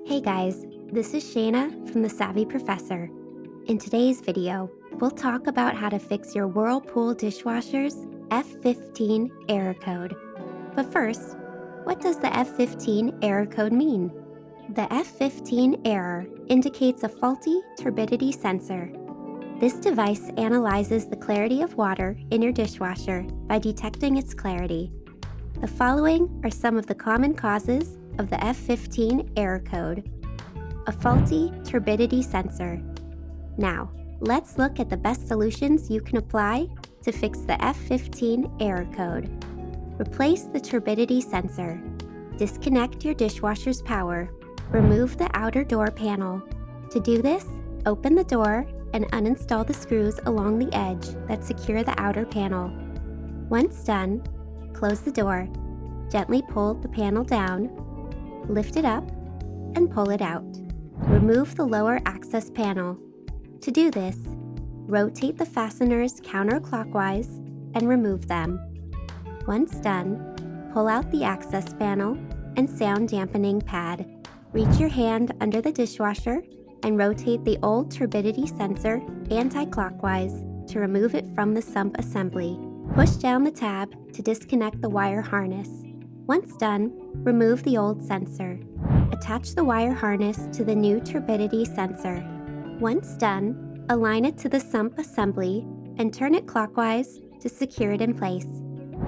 Hey guys, this is Shayna from The Savvy Professor. In today's video, we'll talk about how to fix your Whirlpool dishwasher's F15 error code. But first, what does the F15 error code mean? The F15 error indicates a faulty turbidity sensor. This device analyzes the clarity of water in your dishwasher by detecting its clarity. The following are some of the common causes of the F15 error code. A faulty turbidity sensor. Now, let's look at the best solutions you can apply to fix the F15 error code. Replace the turbidity sensor. Disconnect your dishwasher's power. Remove the outer door panel. To do this, open the door and uninstall the screws along the edge that secure the outer panel. Once done, close the door. Gently pull the panel down, lift it up, and pull it out. Remove the lower access panel. To do this, rotate the fasteners counterclockwise and remove them. Once done, pull out the access panel and sound dampening pad. Reach your hand under the dishwasher and rotate the old turbidity sensor anti-clockwise to remove it from the sump assembly. Push down the tab to disconnect the wire harness. Once done, remove the old sensor. Attach the wire harness to the new turbidity sensor. Once done, align it to the sump assembly and turn it clockwise to secure it in place.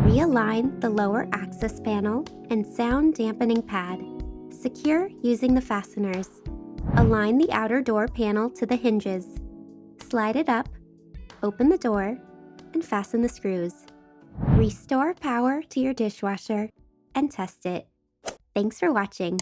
Realign the lower access panel and sound dampening pad. Secure using the fasteners. Align the outer door panel to the hinges. Slide it up, open the door, and fasten the screws. Restore power to your dishwasher and test it. Thanks for watching.